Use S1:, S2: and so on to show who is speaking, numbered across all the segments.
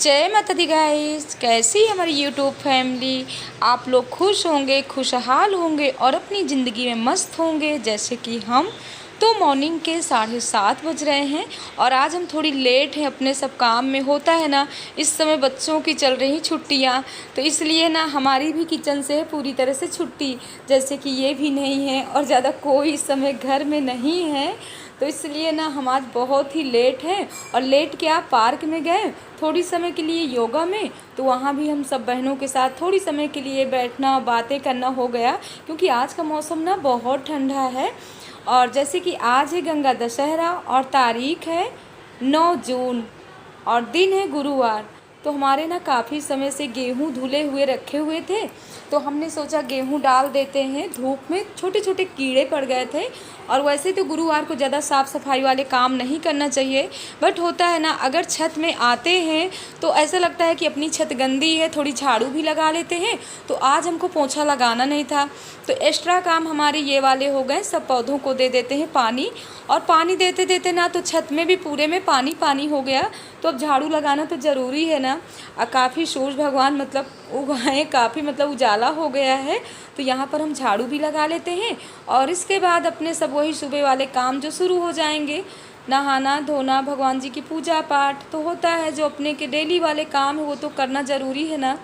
S1: जय माता दी गाइस। कैसी है हमारी यूट्यूब फैमिली। आप लोग खुश होंगे, खुशहाल होंगे और अपनी ज़िंदगी में मस्त होंगे जैसे कि हम। तो मॉर्निंग के 7:30 बज रहे हैं और आज हम थोड़ी लेट हैं अपने सब काम में। होता है ना, इस समय बच्चों की चल रही छुट्टियां, तो इसलिए ना हमारी भी किचन से पूरी तरह से छुट्टी, जैसे कि ये भी नहीं है और ज़्यादा कोई इस समय घर में नहीं है। तो इसलिए ना हम आज बहुत ही लेट हैं। और लेट क्या, पार्क में गए थोड़ी समय के लिए योगा में, तो वहाँ भी हम सब बहनों के साथ थोड़ी समय के लिए बैठना बातें करना हो गया, क्योंकि आज का मौसम ना बहुत ठंडा है। और जैसे कि आज है गंगा दशहरा और तारीख है 9 जून और दिन है गुरुवार। तो हमारे ना काफ़ी समय से गेहूँ धुले हुए रखे हुए थे, तो हमने सोचा गेहूँ डाल देते हैं। धूप में छोटे छोटे कीड़े पड़ गए थे। और वैसे तो गुरुवार को ज़्यादा साफ़ सफाई वाले काम नहीं करना चाहिए, बट होता है ना, अगर छत में आते हैं तो ऐसा लगता है कि अपनी छत गंदी है, थोड़ी झाड़ू भी लगा लेते हैं। तो आज हमको पोंछा लगाना नहीं था, तो एक्स्ट्रा काम हमारे ये वाले हो गए। सब पौधों को दे देते हैं पानी, और पानी देते देते ना तो छत में भी पूरे में पानी पानी हो गया। तो अब झाड़ू लगाना तो ज़रूरी है ना। काफ़ी सूरज भगवान मतलब उगाए, काफ़ी मतलब उजाला हो गया है, तो यहाँ पर हम झाड़ू भी लगा लेते हैं। और इसके बाद अपने सब वही सुबह वाले काम जो शुरू हो जाएंगे, नहाना धोना, भगवान जी की पूजा पाठ तो होता है, जो अपने के डेली वाले काम है वो तो करना ज़रूरी है ना।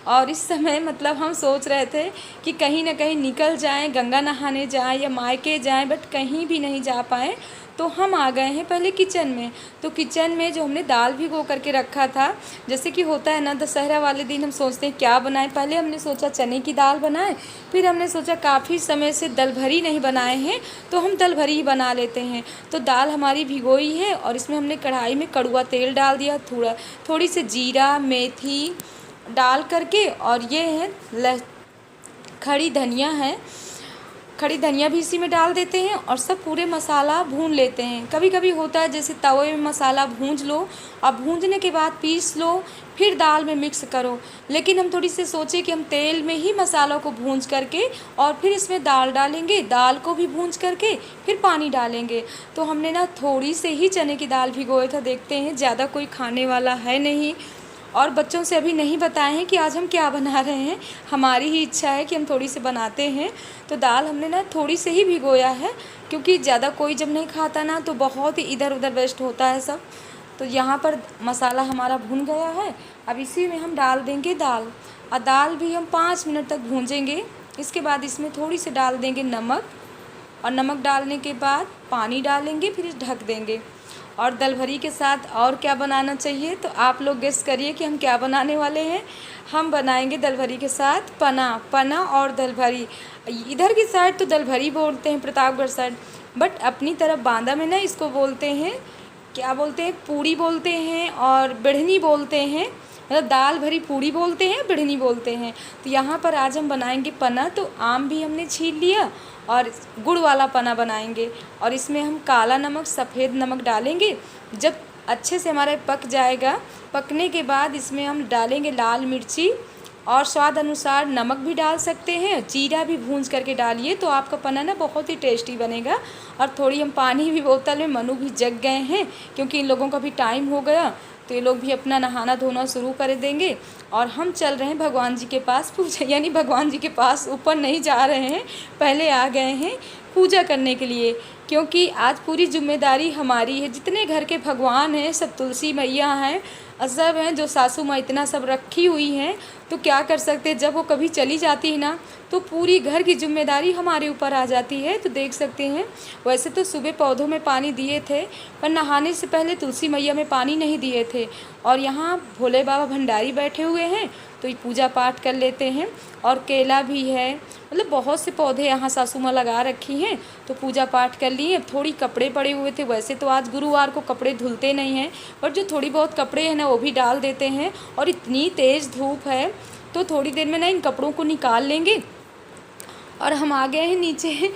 S1: और इस समय मतलब हम सोच रहे थे कि कहीं ना कहीं निकल जाएं, गंगा नहाने जाएं या मायके जाएं, बट कहीं भी नहीं जा पाए। तो हम आ गए हैं पहले किचन में। तो किचन में जो हमने दाल भिगो करके रखा था, जैसे कि होता है ना दशहरा वाले दिन हम सोचते हैं क्या बनाएं। पहले हमने सोचा चने की दाल बनाएं, फिर हमने सोचा काफ़ी समय से दल भरी नहीं बनाए हैं तो हम दल भरी ही बना लेते हैं। तो दाल हमारी भिगोई है और इसमें हमने कढ़ाई में कड़वा तेल डाल दिया, थोड़ी सी जीरा मेथी डाल करके, और ये है खड़ी धनिया है, खड़ी धनिया भी इसी में डाल देते हैं और सब पूरे मसाला भून लेते हैं। कभी कभी होता है जैसे तवे में मसाला भूंज लो और भूंजने के बाद पीस लो, फिर दाल में मिक्स करो। लेकिन हम थोड़ी सी सोचे कि हम तेल में ही मसालों को भूंज करके और फिर इसमें दाल डालेंगे, दाल को भी भूंज करके फिर पानी डालेंगे। तो हमने ना थोड़ी से ही चने की दाल भिगोए था। देखते हैं ज़्यादा कोई खाने वाला है नहीं, और बच्चों से अभी नहीं बताए हैं कि आज हम क्या बना रहे हैं। हमारी ही इच्छा है कि हम थोड़ी सी बनाते हैं। तो दाल हमने ना थोड़ी से ही भिगोया है, क्योंकि ज़्यादा कोई जब नहीं खाता ना तो बहुत ही इधर उधर वेस्ट होता है सब। तो यहाँ पर मसाला हमारा भुन गया है, अब इसी में हम डाल देंगे दाल, और दाल भी हम 5 मिनट तक भूंजेंगे। इसके बाद इसमें थोड़ी सी डाल देंगे नमक, और नमक डालने के बाद पानी डालेंगे, फिर ढक देंगे। और दल भरी के साथ और क्या बनाना चाहिए, तो आप लोग गेस करिए कि हम क्या बनाने वाले हैं। हम बनाएंगे दल भरी के साथ पना और दल भरी। इधर की साइड तो दल भरी बोलते हैं, प्रतापगढ़ साइड, बट अपनी तरफ बांदा में ना इसको बोलते हैं, क्या बोलते हैं, पूड़ी बोलते हैं और बिढ़नी बोलते हैं। मतलब दाल भरी पूड़ी बोलते हैं, बिढ़नी बोलते हैं। तो यहाँ पर आज हम बनाएंगे पना। तो आम भी हमने छील लिया और गुड़ वाला पना बनाएंगे, और इसमें हम काला नमक सफ़ेद नमक डालेंगे। जब अच्छे से हमारा पक जाएगा, पकने के बाद इसमें हम डालेंगे लाल मिर्ची, और स्वाद अनुसार नमक भी डाल सकते हैं, जीरा भी भूंज करके डालिए तो आपका पना ना बहुत ही टेस्टी बनेगा। और थोड़ी हम पानी भी बोतल में, मनु भी जग गए हैं क्योंकि इन लोगों का भी टाइम हो गया, तो ये लोग भी अपना नहाना धोना शुरू कर देंगे। और हम चल रहे हैं भगवान जी के पास पूजा, यानी भगवान जी के पास ऊपर नहीं जा रहे हैं, पहले आ गए हैं पूजा करने के लिए, क्योंकि आज पूरी जिम्मेदारी हमारी है। जितने घर के भगवान हैं सब तुलसी मैया हैं, सब हैं, जो सासू माँ इतना सब रखी हुई हैं। तो क्या कर सकते हैं, जब वो कभी चली जाती है ना तो पूरी घर की जिम्मेदारी हमारे ऊपर आ जाती है। तो देख सकते हैं, वैसे तो सुबह पौधों में पानी दिए थे, पर नहाने से पहले तुलसी मैया में पानी नहीं दिए थे। और यहाँ भोले बाबा भंडारी बैठे हुए हैं, तो ये पूजा पाठ कर लेते हैं। और केला भी है, मतलब बहुत से पौधे यहाँ सासू माँ लगा रखी हैं, तो पूजा पाठ कर लिए। थोड़ी कपड़े पड़े हुए थे, वैसे तो आज गुरुवार को कपड़े धुलते नहीं हैं, पर जो थोड़ी बहुत कपड़े हैं ना वो भी डाल देते हैं। और इतनी तेज़ धूप है तो थोड़ी देर में ना इन कपड़ों को निकाल लेंगे। और हम आ गए हैं नीचे।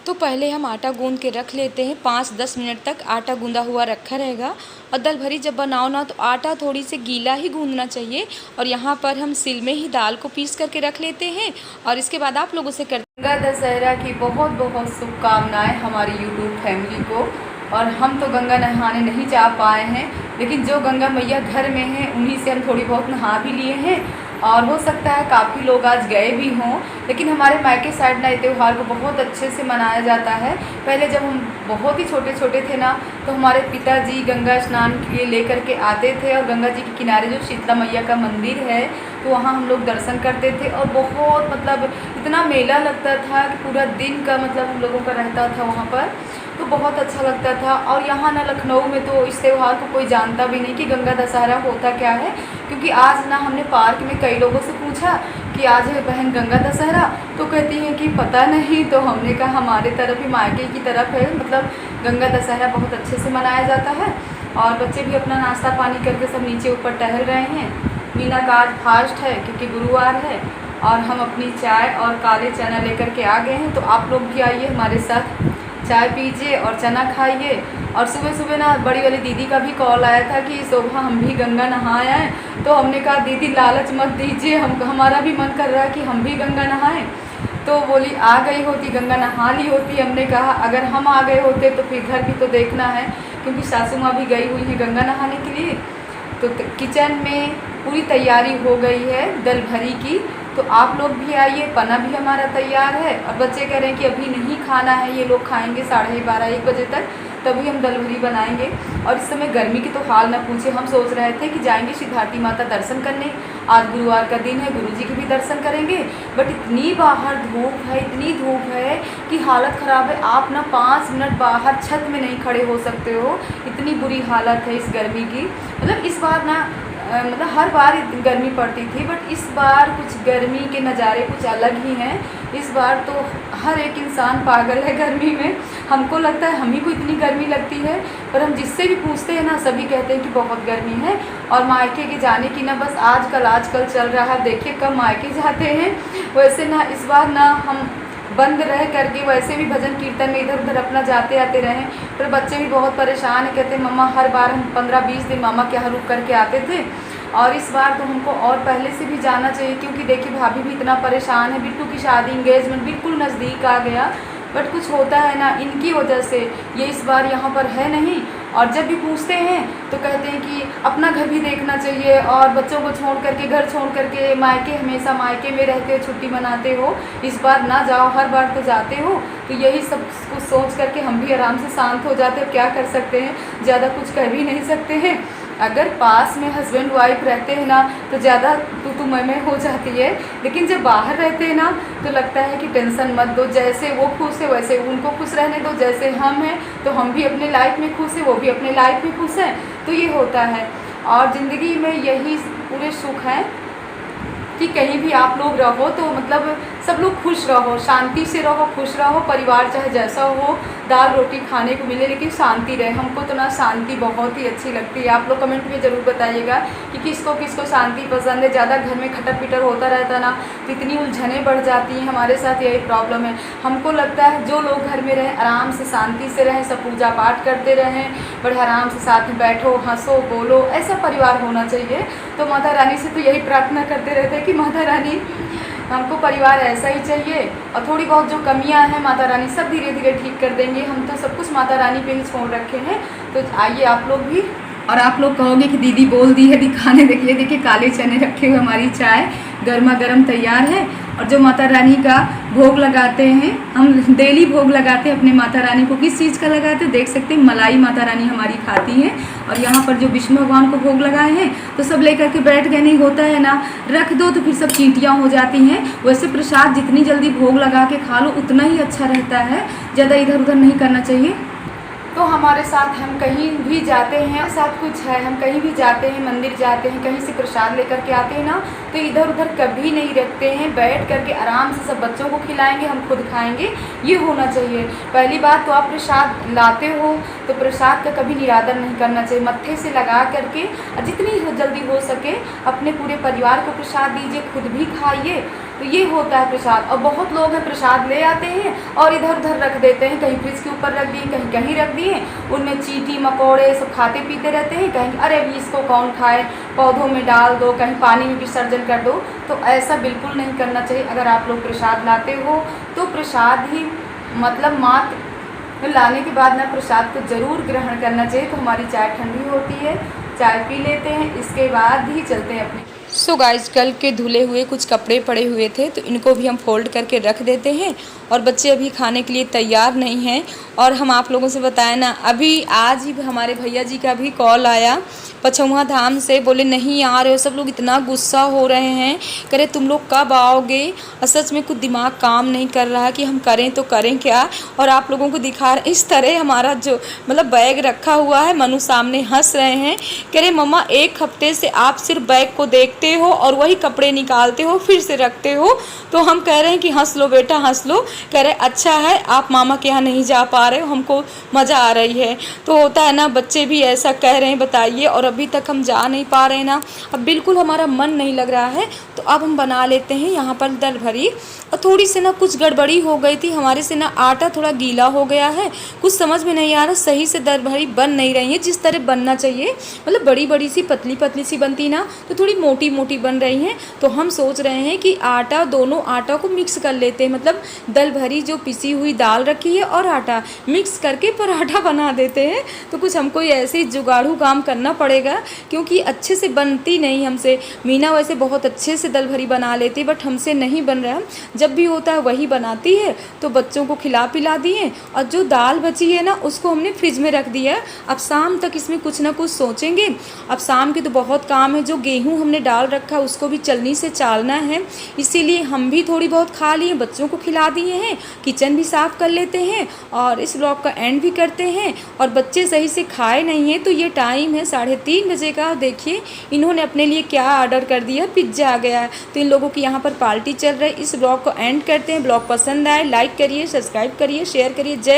S1: तो पहले हम आटा गूंद के रख लेते हैं, 5-10 मिनट तक आटा गूंदा हुआ रखा रहेगा। और दल भरी जब बनाओ ना तो आटा थोड़ी सी गीला ही गूंदना चाहिए। और यहाँ पर हम सिल में ही दाल को पीस करके रख लेते हैं, और इसके बाद आप लोगों से करते हैं। गंगा दशहरा की बहुत बहुत शुभकामनाएं हमारी यूट्यूब फैमिली को। और हम तो गंगा नहाने नहीं जा पाए हैं, लेकिन जो गंगा मैया घर में हैं उन्हीं से हम थोड़ी बहुत नहा भी लिए हैं। और हो सकता है काफ़ी लोग आज गए भी हों, लेकिन हमारे मायके साइड ना ये त्यौहार को बहुत अच्छे से मनाया जाता है। पहले जब हम बहुत ही छोटे छोटे थे ना, तो हमारे पिताजी गंगा स्नान के लिए लेकर के आते थे, और गंगा जी के किनारे जो शीतला मैया का मंदिर है तो वहाँ हम लोग दर्शन करते थे। और बहुत मतलब इतना मेला लगता था कि पूरा दिन का मतलब हम लोगों का रहता था वहाँ पर, तो बहुत अच्छा लगता था। और यहाँ ना लखनऊ में तो इस त्यौहार को कोई जानता भी नहीं कि गंगा दशहरा होता क्या है, क्योंकि आज ना हमने पार्क में कई लोगों से पूछा कि आज है बहन गंगा दशहरा, तो कहती हैं कि पता नहीं। तो हमने कहा हमारे तरफ ही मायके की तरफ है, मतलब गंगा दशहरा बहुत अच्छे से मनाया जाता है। और बच्चे भी अपना नाश्ता पानी करके सब नीचे ऊपर टहल रहे हैं। मीना का आज फास्ट है क्योंकि गुरुवार है, और हम अपनी चाय और काले चना लेकर के आ गए हैं। तो आप लोग भी आइए हमारे साथ, चाय पीजिए और चना खाइए। और सुबह सुबह ना बड़ी वाली दीदी का भी कॉल आया था कि शोभा हम भी गंगा नहाए आएँ। तो हमने कहा दीदी लालच मत दीजिए, हमारा भी मन कर रहा है कि हम भी गंगा नहाएं। तो बोली आ गई होती गंगा नहा ली होती। हमने कहा अगर हम आ गए होते तो फिर घर भी तो देखना है, क्योंकि सासू माँ भी गई हुई है गंगा नहाने के लिए। तो किचन में पूरी तैयारी हो गई है दल भरी की, तो आप लोग भी आइए। पना भी हमारा तैयार है, और बच्चे कह रहे हैं कि अभी नहीं खाना है, ये लोग खाएंगे 12:30-1 बजे तक, तभी हम दल भरी बनाएंगे। और इस समय गर्मी की तो हाल ना पूछे, हम सोच रहे थे कि जाएंगे सिद्धार्थी माता दर्शन करने, आज गुरुवार का दिन है, गुरुजी के भी दर्शन करेंगे। बट इतनी बाहर धूप है, इतनी धूप है कि हालत ख़राब है। आप ना 5 मिनट बाहर छत में नहीं खड़े हो सकते हो, इतनी बुरी हालत है इस गर्मी की। मतलब इस बार ना मतलब हर बार गर्मी पड़ती थी, बट इस बार कुछ गर्मी के नज़ारे कुछ अलग ही हैं। इस बार तो हर एक इंसान पागल है गर्मी में। हमको लगता है हम ही को इतनी गर्मी लगती है, पर हम जिससे भी पूछते हैं ना सभी कहते हैं कि बहुत गर्मी है। और मायके के जाने की ना बस आजकल चल रहा है, देखिए कब मायके जाते हैं। वैसे ना इस बार ना हम बंद रह करके वैसे भी भजन कीर्तन में इधर उधर अपना जाते आते रहें, पर बच्चे भी बहुत परेशान है, कहते हैं मम्मा हर बार हम 15-20 दिन मामा के यहाँ रुक करके आते थे, और इस बार तो हमको और पहले से भी जाना चाहिए, क्योंकि देखिए भाभी भी इतना परेशान है। बिट्टू की शादी इंगेजमेंट बिल्कुल नज़दीक आ गया, बट कुछ होता है ना इनकी वजह से ये इस बार यहाँ पर है नहीं। और जब भी पूछते हैं तो कहते हैं कि अपना घर भी देखना चाहिए, और बच्चों को छोड़ करके घर छोड़ करके मायके हमेशा मायके में रहते हो, छुट्टी मनाते हो, इस बार ना जाओ, हर बार तो जाते हो। तो यही सब कुछ सोच करके हम भी आराम से शांत हो जाते हैं। क्या कर सकते हैं, ज़्यादा कुछ कर भी नहीं सकते हैं। अगर पास में हस्बैंड वाइफ रहते हैं ना तो ज़्यादा तू मैं हो जाती है, लेकिन जब बाहर रहते हैं ना तो लगता है कि टेंशन मत दो, जैसे वो खुश है वैसे उनको खुश रहने दो, जैसे हम हैं तो हम भी अपने लाइफ में खुश हैं, वो भी अपने लाइफ में खुश हैं। तो ये होता है, और ज़िंदगी में यही पूरे सुख हैं कि कहीं भी आप लोग रहो तो मतलब सब लोग खुश रहो, शांति से रहो, खुश रहो। परिवार चाहे जैसा हो, दाल रोटी खाने को मिले, लेकिन शांति रहे। हमको तो ना शांति बहुत ही अच्छी लगती है। आप लोग कमेंट में ज़रूर बताइएगा कि किसको किसको शांति पसंद है। ज़्यादा घर में खटर पिटर होता रहता ना तो इतनी उलझनें बढ़ जाती हैं। हमारे साथ यही प्रॉब्लम है। हमको लगता है जो लोग घर में रहें आराम से शांति से रहें, सब पूजा पाठ करते रहें, बड़े आराम से साथ में बैठो, हंसो, बोलो, ऐसा परिवार होना चाहिए। तो माता रानी से तो यही प्रार्थना करते रहते हैं कि माता रानी हमको परिवार ऐसा ही चाहिए, और थोड़ी बहुत जो कमियां हैं माता रानी सब धीरे धीरे ठीक कर देंगे। हम तो सब कुछ माता रानी पे ही छोड़ रखे हैं। तो आइए आप लोग भी। और आप लोग कहोगे कि दीदी बोल दी है दिखाने, देखिए काले चने रखे हुए, हमारी चाय गर्मा गर्म तैयार है। और जो माता रानी का भोग लगाते हैं, हम डेली भोग लगाते हैं अपने माता रानी को। किस चीज़ का लगाते हैं देख सकते हैं, मलाई माता रानी हमारी खाती हैं। और यहाँ पर जो विष्णु भगवान को भोग लगाए हैं तो सब लेकर के बैठ गए, नहीं होता है ना, रख दो तो फिर सब चींटियाँ हो जाती हैं। वैसे प्रसाद जितनी जल्दी भोग लगा के खा लो उतना ही अच्छा रहता है, ज़्यादा इधर उधर नहीं करना चाहिए। तो हमारे साथ हम कहीं भी जाते हैं, साथ कुछ है, हम कहीं भी जाते हैं, मंदिर जाते हैं, कहीं से प्रसाद लेकर के आते हैं ना तो इधर उधर कभी नहीं रखते हैं। बैठ करके आराम से सब बच्चों को खिलाएंगे, हम खुद खाएंगे, ये होना चाहिए। पहली बात तो आप प्रसाद लाते हो तो प्रसाद का कभी निरादर नहीं करना चाहिए। मत्थे से लगा करके जितनी जल्दी हो सके अपने पूरे परिवार को प्रसाद दीजिए, खुद भी खाइए। तो ये होता है प्रसाद। और बहुत लोग हैं प्रसाद ले आते हैं और इधर उधर रख देते हैं, कहीं फ्रिज के ऊपर रख दिए, कहीं कहीं रख दिए, उनमें चींटी मकोड़े सब खाते पीते रहते हैं। कहीं अरे अभी इसको कौन खाए, पौधों में डाल दो, कहीं पानी में विसर्जन कर दो। तो ऐसा बिल्कुल नहीं करना चाहिए। अगर आप लोग प्रसाद लाते हो तो प्रसाद ही मतलब मात्र तो लाने के बाद ना प्रसाद को ज़रूर ग्रहण करना चाहिए। तो हमारी चाय ठंडी होती है, चाय पी लेते हैं, इसके बाद ही चलते हैं अपने। सो गाइस, कल के धुले हुए कुछ कपड़े पड़े हुए थे तो इनको भी हम फोल्ड करके रख देते हैं। और बच्चे अभी खाने के लिए तैयार नहीं हैं। और हम आप लोगों से बताएं ना, अभी आज ही हमारे भैया जी का भी कॉल आया पछौहा धाम से, बोले नहीं आ रहे हो, सब लोग इतना गुस्सा हो रहे हैं, कह रहे तुम लोग कब आओगे। और सच में कुछ दिमाग काम नहीं कर रहा है कि हम करें तो करें क्या। और आप लोगों को दिखा रहे इस तरह हमारा जो मतलब बैग रखा हुआ है, मनु सामने हंस रहे हैं, कह रहे मम्मा 1 हफ्ते से आप सिर्फ बैग को देखते हो और वही कपड़े निकालते हो फिर से रखते हो। तो हम कह रहे हैं कि हंस लो बेटा हंस लो। कह रहे अच्छा है आप मामा के यहाँ नहीं जा पा रहे हो, हमको मज़ा आ रही है। तो होता है ना, बच्चे भी ऐसा कह रहे हैं, बताइए। और अभी तक हम जा नहीं पा रहे हैं ना, अब बिल्कुल हमारा मन नहीं लग रहा है। तो अब हम बना लेते हैं यहाँ पर दल भरी। और थोड़ी सी ना कुछ गड़बड़ी हो गई थी हमारे से ना, आटा थोड़ा गीला हो गया है, कुछ समझ में नहीं आ रहा, सही से दल भरी बन नहीं रही है जिस तरह बनना चाहिए। मतलब बड़ी बड़ी सी पतली पतली सी बनती ना, तो थोड़ी मोटी मोटी बन रही हैं। तो हम सोच रहे हैं कि आटा, दोनों आटा को मिक्स कर लेते हैं, मतलब दल भरी जो पिसी हुई दाल रखी है और आटा मिक्स करके पराठा बना देते हैं। तो कुछ हमको ऐसे ही जुगाड़ू काम करना पड़ेगा क्योंकि अच्छे से बनती नहीं हमसे। मीना वैसे बहुत अच्छे से दल भरी बना लेती है बट हमसे नहीं बन रहा। जब भी होता है वही बनाती है। तो बच्चों को खिला पिला दिए और जो दाल बची है ना उसको हमने फ्रिज में रख दिया। अब शाम तक इसमें कुछ ना कुछ सोचेंगे। अब शाम के तो बहुत काम है, जो गेहूँ हमने डाल रखा है उसको भी चलनी से चालना है, इसीलिए हम भी थोड़ी बहुत खा लिए, बच्चों को खिला दिए हैं, किचन भी साफ़ कर लेते हैं और इस व्लॉग का एंड भी करते हैं। और बच्चे सही से खाए नहीं हैं तो ये टाइम है 3:30 बजे का। देखिए इन्होंने अपने लिए क्या ऑर्डर कर दिया, पिज्ज़ा आ गया है। तो इन लोगों की यहाँ पर पार्टी चल रही है। इस व्लॉग को एंड करते हैं। ब्लॉग पसंद आए लाइक करिए, सब्सक्राइब करिए, शेयर करिए। जय